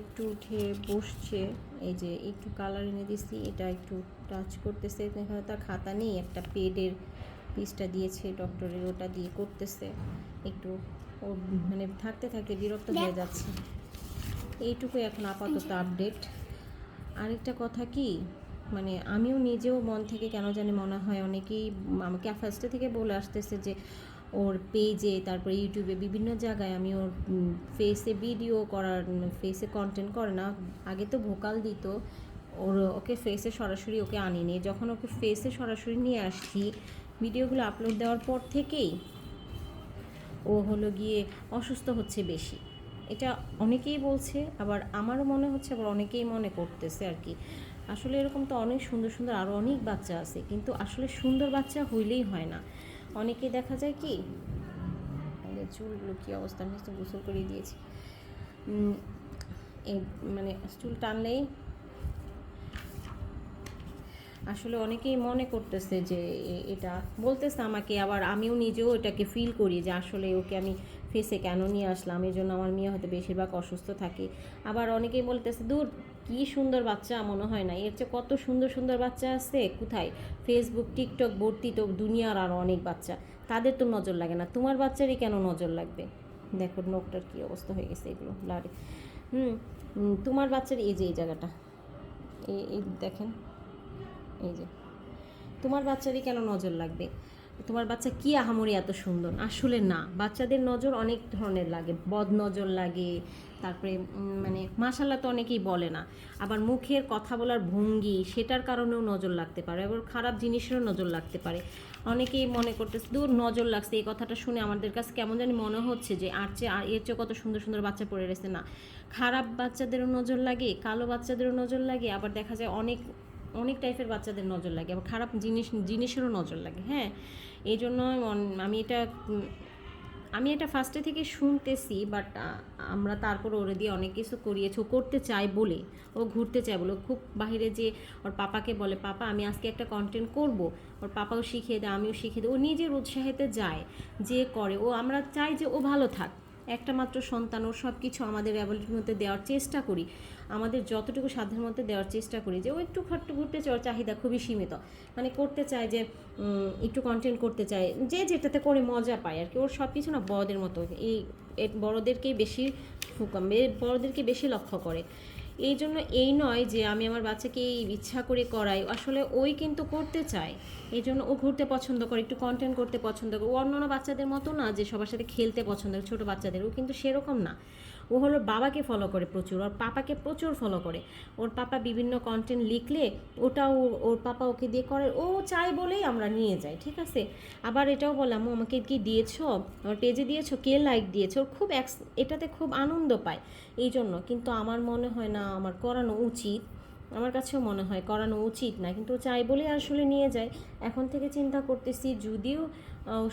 একটু উঠে বসছে, এই যে একটু কালার এনে দিচ্ছি, এটা একটু টাচ করতেছে। এখানে তার খাতা নেই, একটা পেডের পিসটা দিয়েছে ডক্টরের, ওটা দিয়ে করতেছে। একটু ও মানে থাকতে থাকতে বিরক্ত হয়ে যাচ্ছে। এইটুকুই এখন আপাতত আপডেট। আরেকটা কথা কি, মানে আমিও নিজেও মন থেকে কেন জানি মনে হয় অনেকেই আমাকে ফার্স্টে থেকে বলে আসতেছে যে ওর পেজে, তারপরে ইউটিউবে বিভিন্ন জায়গায় আমি ওর ফেসে ভিডিও করার, ফেসে কন্টেন্ট করে না, আগে তো ভোকাল দিত, ওকে ফেসে সরাসরি ওকে আনিনি, যখন ওকে ফেসে সরাসরি নিয়ে আসছি ভিডিওগুলো আপলোড দেওয়ার পর থেকেই ও হলো গিয়ে অসুস্থ হচ্ছে বেশি। এটা অনেকেই বলছে, আবার আমারও মনে হচ্ছে, আবার অনেকেই মনে করতেছে আর কি। আসলে এরকম তো অনেক সুন্দর সুন্দর আরও অনেক বাচ্চা আছে, কিন্তু আসলে সুন্দর বাচ্চা হইলেই হয় না। অনেকেই দেখা যায় কি, চুলগুলো কী অবস্থা, আমি তো গোসল করিয়ে দিয়েছি, এই মানে চুল টানলেই আসলে অনেকেই মনে করতেছে যে এটা বলতেছে আমাকে, আবার আমিও নিজেও এটাকে ফিল করি যে আসলে ওকে আমি ফেসে কেন নিয়ে আসলাম, এই জন্য আমার মেয়ে হয়তো বেশিরভাগ অসুস্থ থাকে। আবার অনেকেই বলতেছে দূর কী সুন্দর বাচ্চা, মনে হয় না এর চেয়ে কত সুন্দর সুন্দর বাচ্চা আছে কোথায়, ফেসবুক টিকটক ভর্তি তো দুনিয়ার আরও অনেক বাচ্চা, তাদের তো নজর লাগে না, তোমার বাচ্চারই কেন নজর লাগবে। দেখো নোকটার কী অবস্থা হয়ে গেছে, এগুলো ব্লাডে। তোমার বাচ্চার এই যে এই জায়গাটা, এই দেখেন, এই যে তোমার বাচ্চারই কেন নজর লাগবে, তোমার বাচ্চা কি আহামরি এত সুন্দর, আসলে না, বাচ্চাদের নজর অনেক ধরনের লাগে, বদ নজর লাগে, তারপরে মানে মাশাল্লাহ তো অনেকেই বলে না, আবার মুখের কথা বলার ভঙ্গি সেটার কারণেও নজর লাগতে পারে, আবার খারাপ জিনিসেরও নজর লাগতে পারে। অনেকেই মনে করতেছে দূর নজর লাগছে, এই কথাটা শুনে আমাদের কাছে কেমন জানি মনে হচ্ছে যে এর চেয়ে কত সুন্দর সুন্দর বাচ্চা পড়ে রয়েছে। না, খারাপ বাচ্চাদেরও নজর লাগে, কালো বাচ্চাদেরও নজর লাগে, আবার দেখা যায় অনেক অনেক টাইপের বাচ্চাদের নজর লাগে, আবার খারাপ জিনিসেরও নজর লাগে। হ্যাঁ, এই জন্য আমি এটা ফার্স্টে থেকে শুনতেছি, বাট আমরা তারপর ওরে দিয়ে অনেক কিছু করিয়েছি, ও করতে চায় বলে, ও ঘুরতে চায় বলে, খুব বাইরে যে ওর পাপাকে বলে পাপা আমি আজকে একটা কন্টেন্ট করব, ওর পাপাও শিখিয়ে দেয়, আমিও শিখিয়ে দিই, ও নিজের উৎসাহেতে যায়, যে করে, ও আমরা চাই যে ও ভালো থাক, একটা মাত্র সন্তান, ওর সব কিছু আমাদের অ্যাবিলিটির মধ্যে দেওয়ার চেষ্টা করি, আমাদের যতটুকু সাধ্যের মধ্যে দেওয়ার চেষ্টা করি, যে ও একটু খাট্টু ঘুরতে চায়, ওর চাহিদা খুবই সীমিত, মানে করতে চায় যে একটু কন্টেন্ট করতে চায়, যে যেটাতে করে মজা পায় আর কি, ওর সব কিছু না বড়দের মতো, এই বড়দেরকেই বেশি বড়দেরকে বেশি লক্ষ্য করে। এই জন্য এই নয় যে আমি আমার বাচ্চাকে ইচ্ছা করে করাই, আসলে ওই কিন্তু করতে চায়, এই জন্য ও ঘুরতে পছন্দ করে, একটু কন্টেন্ট করতে পছন্দ করে, ও অন্যান্য বাচ্চাদের মতো না যে সবার সাথে খেলতে পছন্দ করে, ছোটো বাচ্চাদের, ও কিন্তু সেরকম না, ও হলো বাবাকে ফলো করে প্রচুর, ওর পাপাকে প্রচুর ফলো করে, ওর পাপা বিভিন্ন কন্টেন্ট লিখলে ওটাও ওর পাপা ওকে দিয়ে করে, ও চাই বলেই আমরা নিয়ে যাই, ঠিক আছে। আবার এটাও বললাম ও আমাকে কি দিয়েছো, আমার পেজে দিয়েছো, কে লাইক দিয়েছো, ওর খুব এটাতে খুব আনন্দ পায়, এই জন্য। কিন্তু আমার মনে হয় না আমার করানো উচিত, আমার কাছেও মনে হয় করানো উচিত না, কিন্তু চাই বলে আসলে নিয়ে যায়। এখন থেকে চিন্তা করতেছি যদিও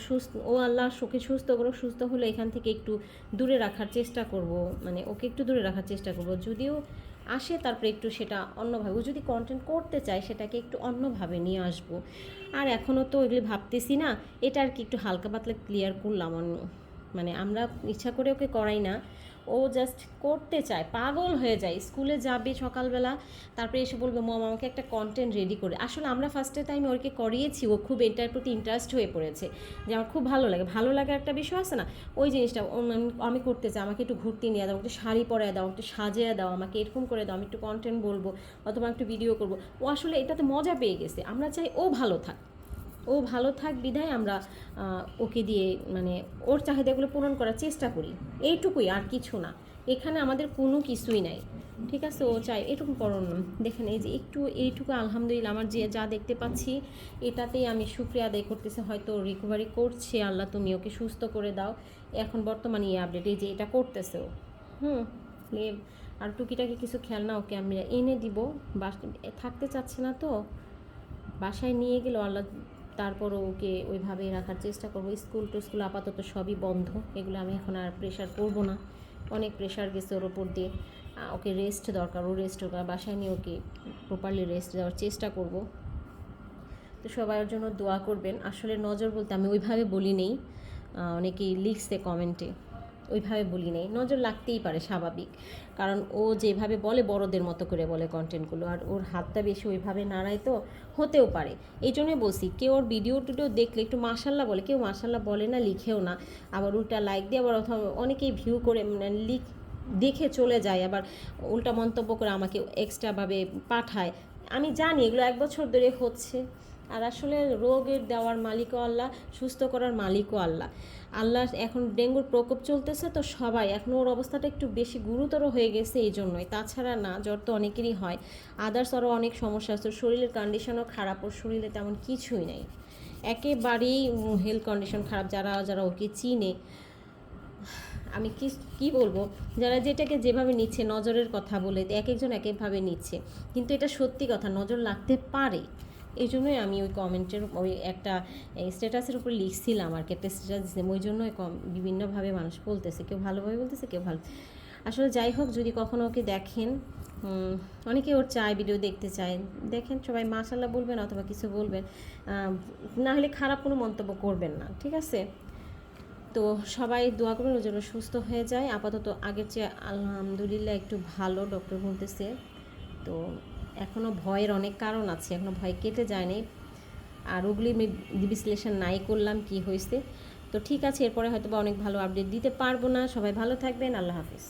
সুস্থ, ও আল্লাহ ওকে সুস্থ করো, সুস্থ হলে এখান থেকে একটু দূরে রাখার চেষ্টা করব, মানে ওকে একটু দূরে রাখার চেষ্টা করব, যদিও আসে তারপরে একটু সেটা অন্যভাবে, ও যদি কন্টেন্ট করতে চায় সেটাকে একটু অন্যভাবে নিয়ে আসবো। আর এখনও তো এগুলি ভাবতেছি না, এটা আর কি একটু হালকা পাতলা ক্লিয়ার করলাম, মানে আমরা ইচ্ছা করে ওকে করাই না, ও জাস্ট করতে চায়, পাগল হয়ে যায়, স্কুলে যাবে সকালবেলা, তারপরে এসে বলবে মম আমাকে একটা কন্টেন্ট রেডি করে, আসলে আমরা ফার্স্টে টাইমে ওকে করিয়েছি, ও খুব এটার প্রতি ইন্টারেস্ট হয়ে পড়েছে, যে আমার খুব ভালো লাগে, ভালো লাগার একটা বিষয় আছে না, ওই জিনিসটা আমি করতে চাই, আমাকে একটু ঘুরতে নিয়ে দাও, একটু শাড়ি পরায় দাও, একটু সাজিয়ে দাও, আমাকে এরকম করে দাও, আমি একটু কন্টেন্ট বলবো অথবা একটু ভিডিও করবো, ও আসলে এটাতে মজা পেয়ে গেছে, আমরা চাই ও ভালো থাক, ও ভালো থাক বিধায় আমরা ওকে দিয়ে মানে ওর চাহিদাগুলো পূরণ করার চেষ্টা করি, এইটুকুই, আর কিছু না, এখানে আমাদের কোনো কিছুই নাই, ঠিক আছে। ও চাই এটুকু করুন, দেখেন এই যে একটু এইটুকু আলহামদুলিল্লাহ আমার যে যা দেখতে পাচ্ছি এটাতেই আমি শুক্রিয়া আদায় করতেছি, হয়তো রিকভারি করছে, আল্লাহ তুমি ওকে সুস্থ করে দাও, এখন বর্তমানে এই আপডেট, এই যে এটা করতেছে ও। আর টুকিটাকি কিছু খেলনা ওকে আমি এনে দিব, থাকতে চাচ্ছে না তো, বাসায় নিয়ে গেলেও আল্লাহ তারপরও ওকে ওইভাবে রাখার চেষ্টা করবো, স্কুল আপাতত সবই বন্ধ, এগুলো আমি এখন আর প্রেশার করব না, অনেক প্রেশার গেছে ওর ওপর দিয়ে, ওকে রেস্ট দরকার, ও রেস্ট দরকার, বাসায় নিয়ে ওকে প্রপারলি রেস্ট দেওয়ার চেষ্টা করব। তো সবার জন্য দোয়া করবেন। আসলে নজর বলতে আমি ওইভাবে বলি নেই, অনেকেই লিখছে কমেন্টে, ওইভাবে বলি নেই, নজর লাগতেই পারে, স্বাভাবিক। কারণ ও যেভাবে বলে বড়দের মতো করে বলে কন্টেন্টগুলো, আর ওর হাতটা বেশি ওইভাবে নাড়ায়, তো হতেও পারে। এই জন্যই বলছি, কেউ ওর ভিডিও টিডিও দেখলে একটু মাশাল্লাহ বলে, কেউ মাশাল্লাহ বলে না, লিখেও না, আবার উল্টা লাইক দিয়ে, আবার অথবা অনেকেই ভিউ করে মানে দেখে চলে যায়, আবার উল্টা মন্তব্য করে আমাকে এক্সট্রাভাবে পাঠায়। আমি জানি এগুলো 1 বছর ধরে হচ্ছে। আর আসলে রোগের দেওয়ার মালিকও আল্লাহ, সুস্থ করার মালিকও আল্লাহ। আল্লাহ এখন ডেঙ্গুর প্রকোপ চলতেছে, তো সবাই এখন ওর অবস্থাটা একটু বেশি গুরুতর হয়ে গেছে এই জন্যই, তাছাড়া না, জ্বর তো অনেকেরই হয়, আদার্স আরও অনেক সমস্যা আছে, শরীরের কন্ডিশনও খারাপ, ওর শরীরে তেমন কিছুই নেই, একেবারেই হেলথ কন্ডিশন খারাপ। যারা যারা ওকে চিনে, আমি কি কি বলবো, যারা যেটাকে যেভাবে নিচ্ছে, নজরের কথা বলে এক একজন এক একভাবে নিচ্ছে, কিন্তু এটা সত্যি কথা, নজর লাগতে পারে। এই জন্যই আমি ওই কমেন্টের ওই একটা স্ট্যাটাসের উপর লিখছিলাম আর কি, একটা স্ট্যাটাস দিচ্ছিলাম, ওই জন্য বিভিন্নভাবে মানুষ বলতেছে, কেউ ভালোভাবে বলতেছে, কেউ ভালো। আসলে যাই হোক, যদি কখনো ওকে দেখেন, অনেকে ওর চায়, ভিডিও দেখতে চায়, দেখেন, সবাই মাশাল্লাহ বলবেন অথবা কিছু বলবেন, না হলে খারাপ কোনো মন্তব্য করবেন না, ঠিক আছে? তো সবাই দোয়া করবেন ওর জন্য সুস্থ হয়ে যায়। আপাতত আগের চেয়ে আলহামদুলিল্লাহ একটু ভালো, ডক্টর বলতেছে। তো এখনও ভয়ের অনেক কারণ আছে, এখনও ভয় কেটে যায়নি। আর ওগুলি আমি বিশ্লেষণ নাই করলাম কি হয়েছে। তো ঠিক আছে, এরপরে হয়তো বা অনেক ভালো আপডেট দিতে পারবো না। সবাই ভালো থাকবেন, আল্লাহ হাফিজ।